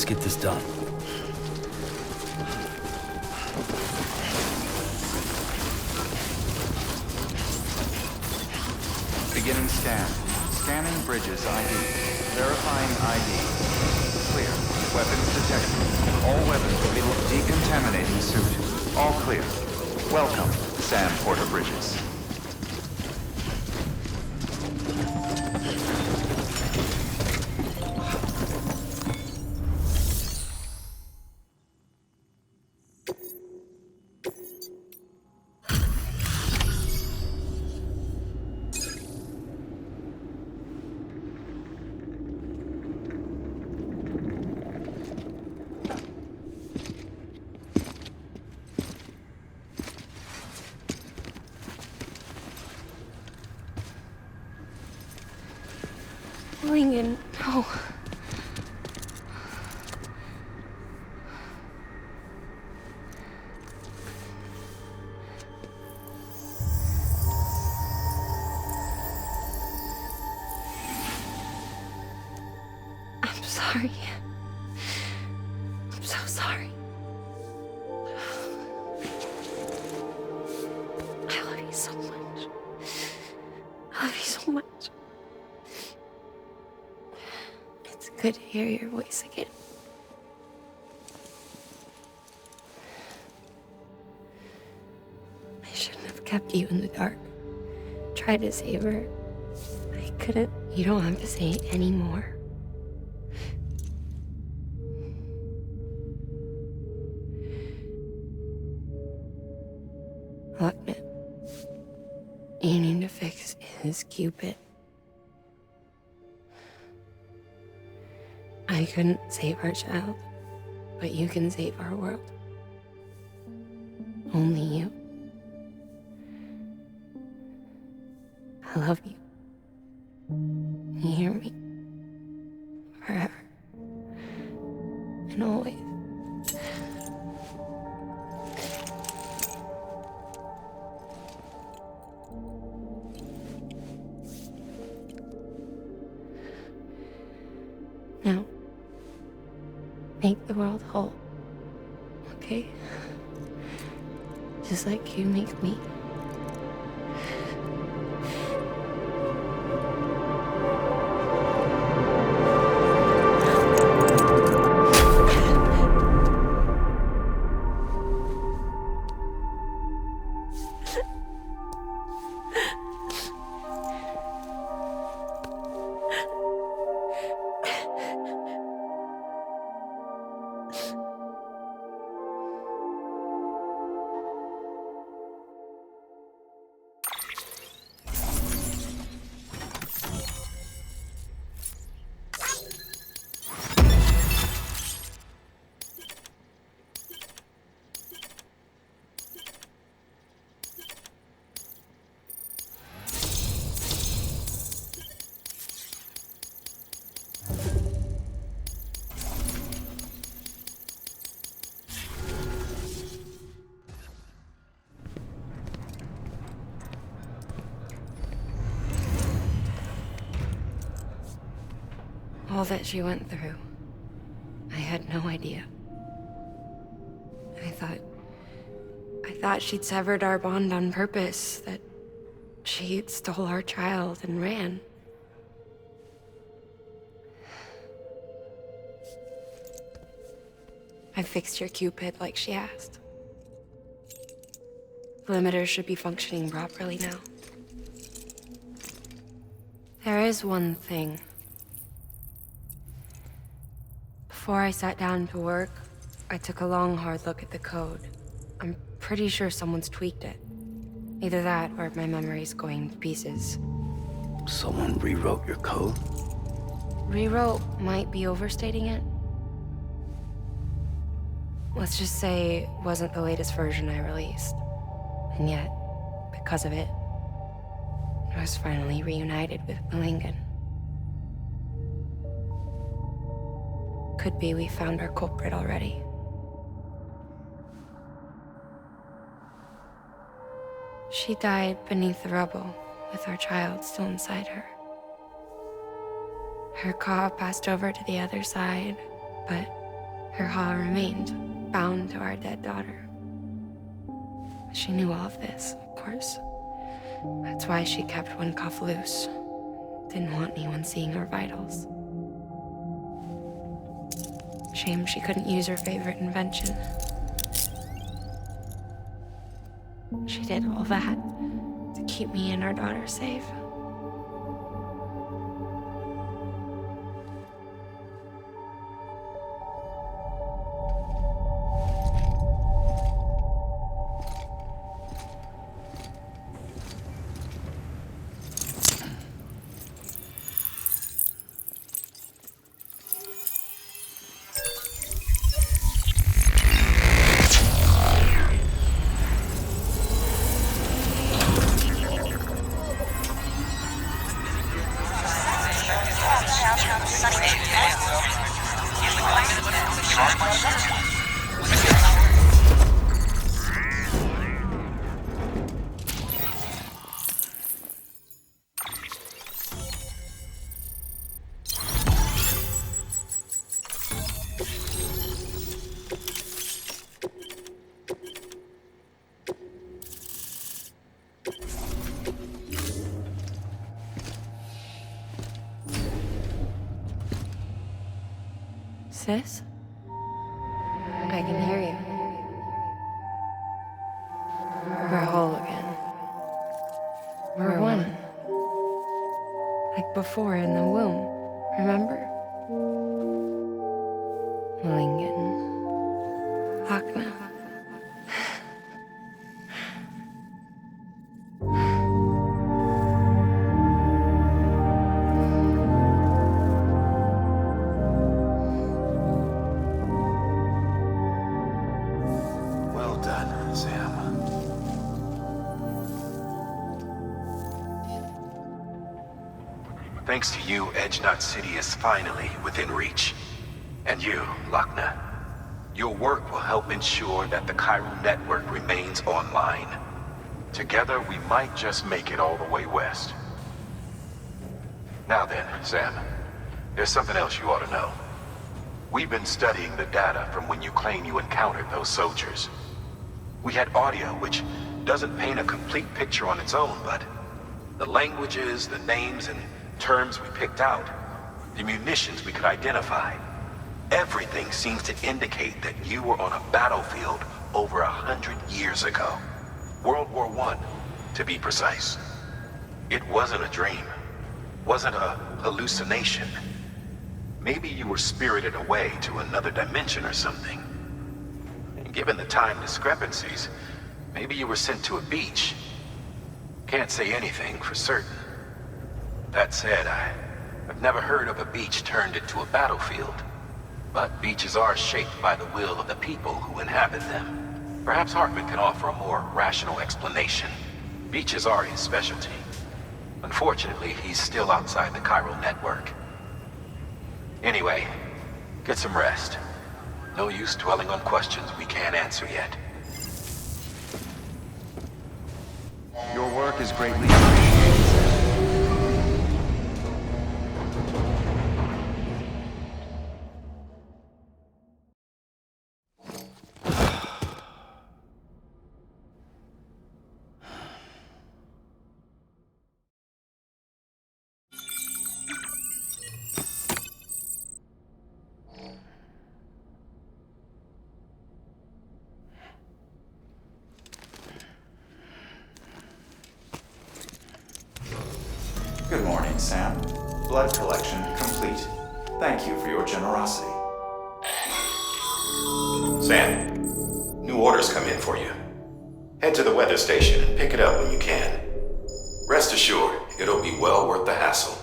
get this done. Beginning scan. Scanning bridges ID. Verifying ID. Clear. Weapons detected. All weapons will be decontaminating suit. All clear. Welcome, Sam Porter Bridges. Lincoln, no. I'm sorry. I'm so sorry. I love you so much. I love you so much. It's good to hear your voice again. I shouldn't have kept you in the dark. Tried to save her. I couldn't. You don't have to say any more. Look, man. You need to fix his Cupid. I couldn't save our child, but you can save our world. Only you. I love you. You hear me? Forever. And always. Now, make the world whole, okay? Just like you make me. All that she went through, I had no idea. I thought she'd severed our bond on purpose, that she stole our child and ran. I fixed your Cupid like she asked. The limiter should be functioning properly now. There is one thing. Before I sat down to work, I took a long, hard look at the code. I'm pretty sure someone's tweaked it. Either that, or my memory's going to pieces. Someone rewrote your code? Rewrote might be overstating it. Let's just say it wasn't the latest version I released. And yet, because of it, I was finally reunited with Lincoln. Could be we found our culprit already. She died beneath the rubble, with our child still inside her. Her car passed over to the other side, but Her heart remained bound to our dead daughter. She knew all of this, of course. That's why she kept one cuff loose. Didn't want anyone seeing her vitals. Shame she couldn't use her favorite invention. She did all that to keep me and our daughter safe. Sis? I can hear you. We're whole again. We're one. Like before in the womb, remember? Lingen. Hakna. Well done, Sam. Thanks to you, Edge Knot City is finally within reach. And you, Lochna. Your work will help ensure that the chiral network remains online. Together, we might just make it all the way west. Now then, Sam, there's something else you ought to know. We've been studying the data from when you claim you encountered those soldiers. We had audio, which doesn't paint a complete picture on its own, but the languages, the names, and terms we picked out, the munitions we could identify, everything seems to indicate that you were on a battlefield over 100 years ago. World War I, to be precise. It wasn't a dream. Wasn't a hallucination. Maybe you were spirited away to another dimension or something. And given the time discrepancies, maybe you were sent to a beach. Can't say anything for certain. That said, I've never heard of a beach turned into a battlefield. But beaches are shaped by the will of the people who inhabit them. Perhaps Hartman can offer a more rational explanation. Beaches are his specialty. Unfortunately, he's still outside the chiral network. Anyway, get some rest. No use dwelling on questions we can't answer yet. Your work is greatly appreciated, Sam. Good morning, Sam. Blood collection complete. Thank you for your generosity. Sam, new orders come in for you. Head to the weather station and pick it up when you can. Rest assured, it'll be well worth the hassle.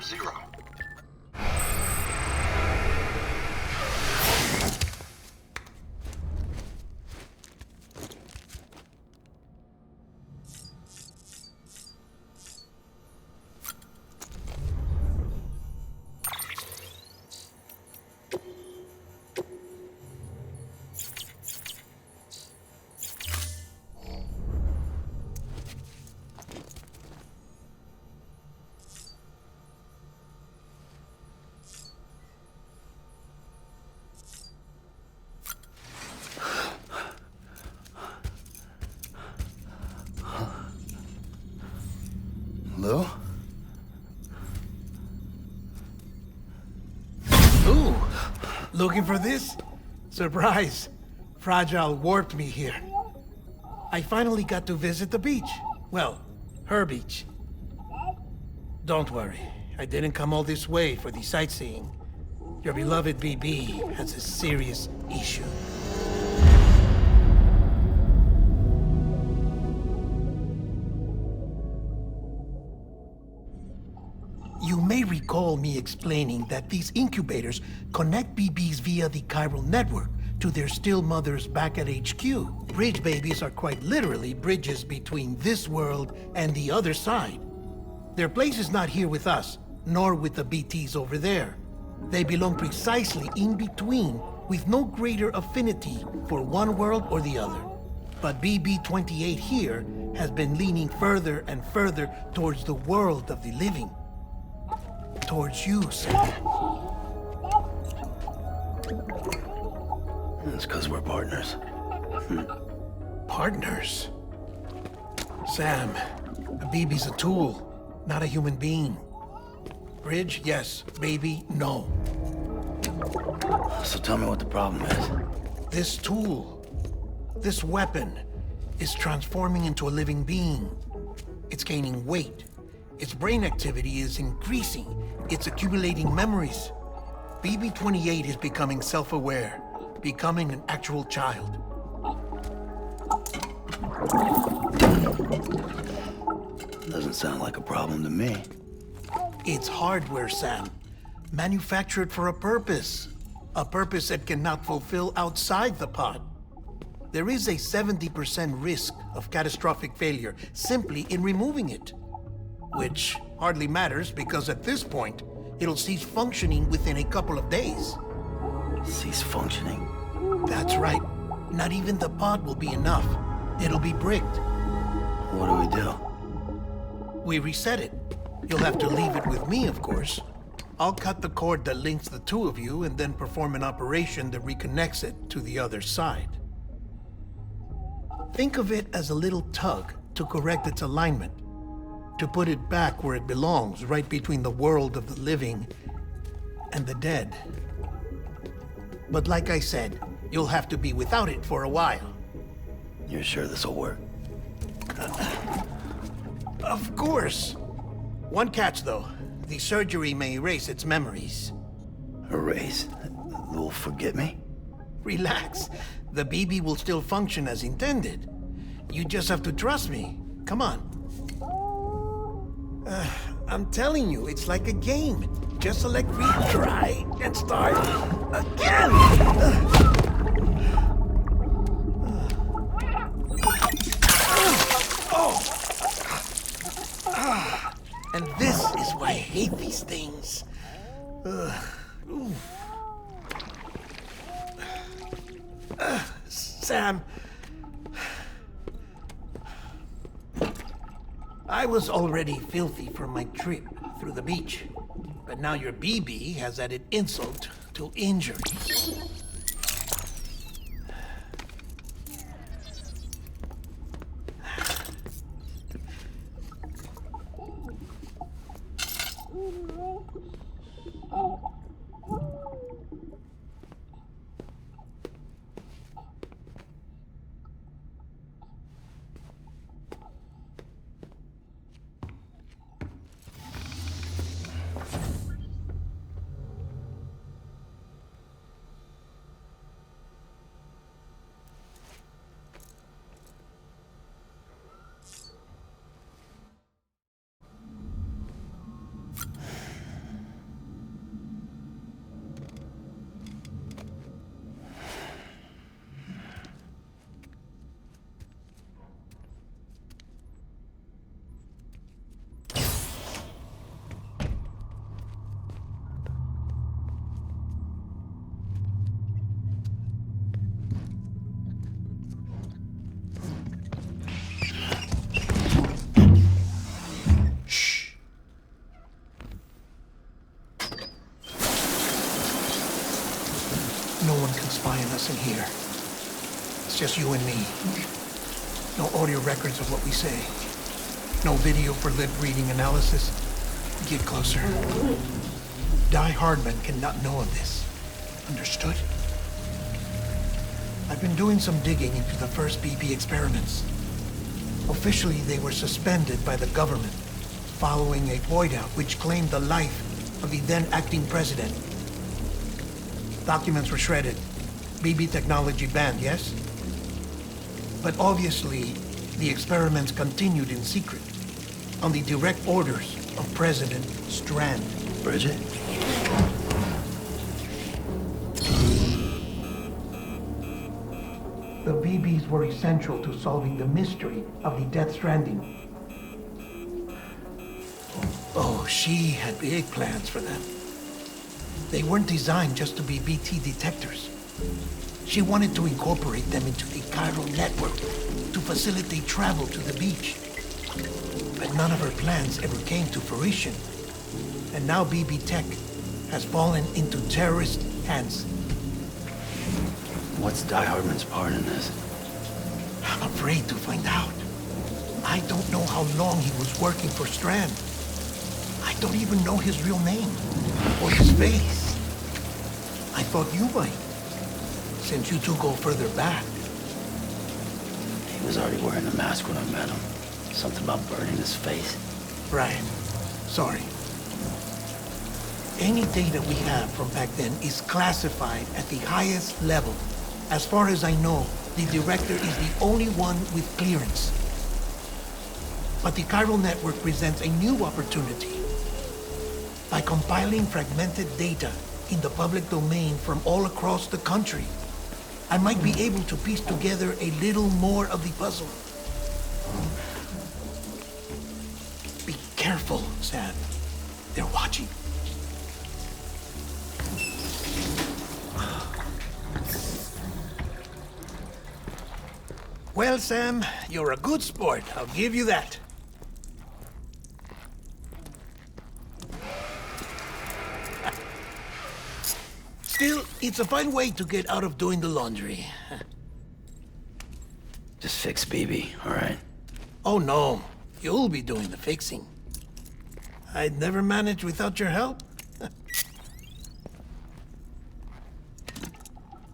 0. Lou? Ooh, looking for this? Surprise. Fragile warped me here. I finally got to visit the beach. Well, her beach. Don't worry, I didn't come all this way for the sightseeing. Your beloved BB has a serious issue. You may recall me explaining that these incubators connect BBs via the chiral network to their still mothers back at HQ. Bridge babies are quite literally bridges between this world and the other side. Their place is not here with us, nor with the BTs over there. They belong precisely in between, with no greater affinity for one world or the other. But BB-28 here has been leaning further and further towards the world of the living. Towards you, Sam. It's because we're partners. Partners? Sam, a BB's a tool, not a human being. Bridge, yes. Baby, no. So tell me what the problem is. This tool, this weapon, is transforming into a living being. It's gaining weight. Its brain activity is increasing. It's accumulating memories. BB-28 is becoming self-aware, becoming an actual child. Doesn't sound like a problem to me. It's hardware, Sam. Manufactured for a purpose. A purpose it cannot fulfill outside the pod. There is a 70% risk of catastrophic failure simply in removing it. Which hardly matters because at this point, it'll cease functioning within a couple of days. Cease functioning? That's right. Not even the pod will be enough. It'll be bricked. What do we do? We reset it. You'll have to leave it with me, of course. I'll cut the cord that links the two of you and then perform an operation that reconnects it to the other side. Think of it as a little tug to correct its alignment, to put it back where it belongs, right between the world of the living and the dead. But like I said, you'll have to be without it for a while. You're sure this'll work? Of course. One catch, though. The surgery may erase its memories. Erase? Will forget me? Relax. The BB will still function as intended. You just have to trust me. Come on. I'm telling you, it's like a game. Just select retry and start again. And this is why I hate these things. Sam. I was already filthy from my trip through the beach. But now your BB has added insult to injury. here. It's just you and me. No audio records of what we say. No video for lip reading analysis. Get closer. Die Hardman cannot know of this. Understood? I've been doing some digging into the first BB experiments. Officially, they were suspended by the government following a void out which claimed the life of the then acting president. Documents were shredded. BB technology banned, yes? But obviously, the experiments continued in secret, on the direct orders of President Strand. Bridget? The BBs were essential to solving the mystery of the Death Stranding. Oh, she had big plans for them. They weren't designed just to be BT detectors. She wanted to incorporate them into the chiral network to facilitate travel to the beach. But none of her plans ever came to fruition. And now BB Tech has fallen into terrorist hands. What's Die Hardman's part in this? I'm afraid to find out. I don't know how long he was working for Strand. I don't even know his real name or his face. I thought you might, since you two go further back. He was already wearing a mask when I met him. Something about burning his face. Right. Sorry. Any data we have from back then is classified at the highest level. As far as I know, the director is the only one with clearance. But the chiral network presents a new opportunity. By compiling fragmented data in the public domain from all across the country, I might be able to piece together a little more of the puzzle. Be careful, Sam. They're watching. Well, Sam, you're a good sport. I'll give you that. Still, it's a fine way to get out of doing the laundry. Just fix BB, all right? Oh, no. You'll be doing the fixing. I'd never manage without your help.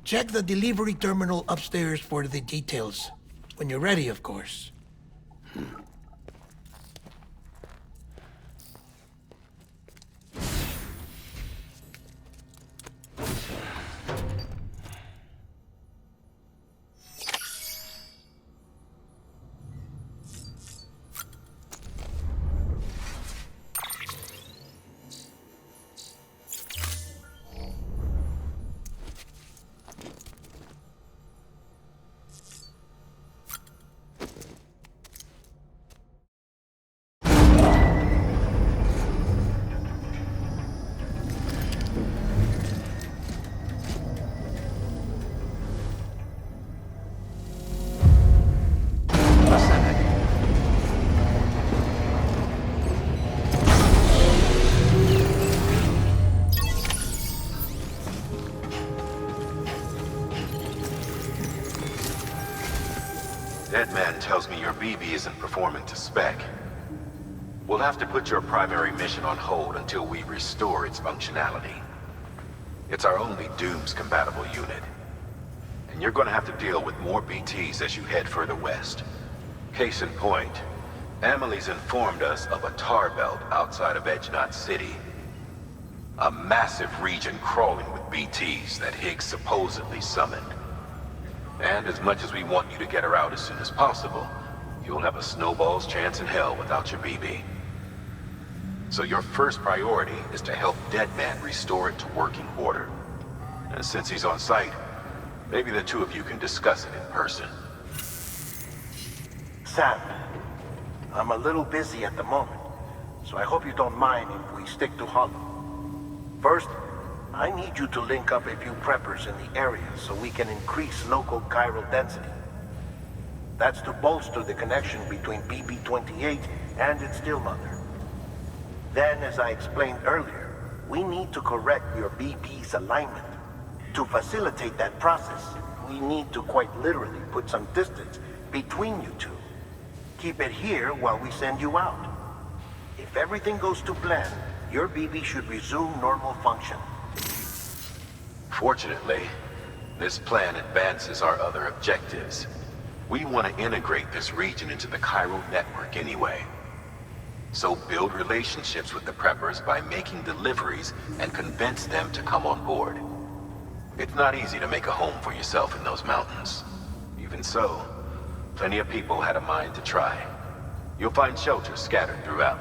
Check the delivery terminal upstairs for the details. When you're ready, of course. Deadman tells me your BB isn't performing to spec. We'll have to put your primary mission on hold until we restore its functionality. It's our only Dooms-compatible unit. And you're gonna have to deal with more BTs as you head further west. Case in point, Emily's informed us of a tar belt outside of Edge Knot City. A massive region crawling with BTs that Higgs supposedly summoned. And as much as we want you to get her out as soon as possible, you'll have a snowball's chance in hell without your BB. So your first priority is to help Deadman restore it to working order. And since he's on site, maybe the two of you can discuss it in person. Sam, I'm a little busy at the moment, so I hope you don't mind if we stick to Hollow. First, I need you to link up a few preppers in the area so we can increase local chiral density. That's to bolster the connection between BB-28 and its still mother. Then, as I explained earlier, we need to correct your BB's alignment. To facilitate that process, we need to quite literally put some distance between you two. Keep it here while we send you out. If everything goes to plan, your BB should resume normal function. Fortunately, this plan advances our other objectives. We want to integrate this region into the chiral network anyway. So build relationships with the preppers by making deliveries and convince them to come on board. It's not easy to make a home for yourself in those mountains. Even so, plenty of people had a mind to try. You'll find shelters scattered throughout.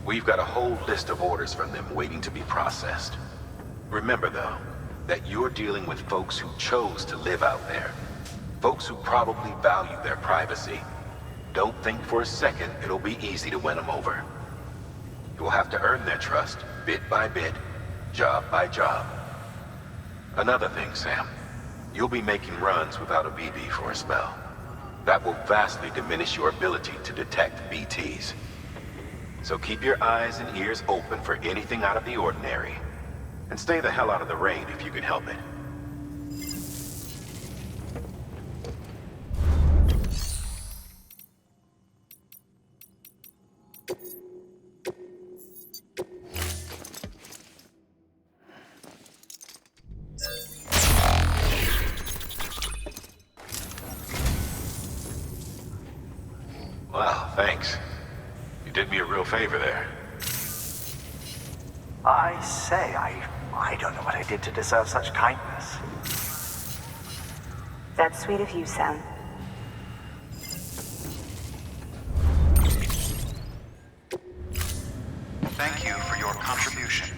We've got a whole list of orders from them waiting to be processed. Remember, though, that you're dealing with folks who chose to live out there. Folks who probably value their privacy. Don't think for a second it'll be easy to win them over. You'll have to earn their trust, bit by bit, job by job. Another thing, Sam. You'll be making runs without a BB for a spell. That will vastly diminish your ability to detect BTs. So keep your eyes and ears open for anything out of the ordinary. And stay the hell out of the rain if you can help it. Wow, thanks. You did me a real favor there. I say, I don't know what I did to deserve such kindness. That's sweet of you, Sam. Thank you for your contribution.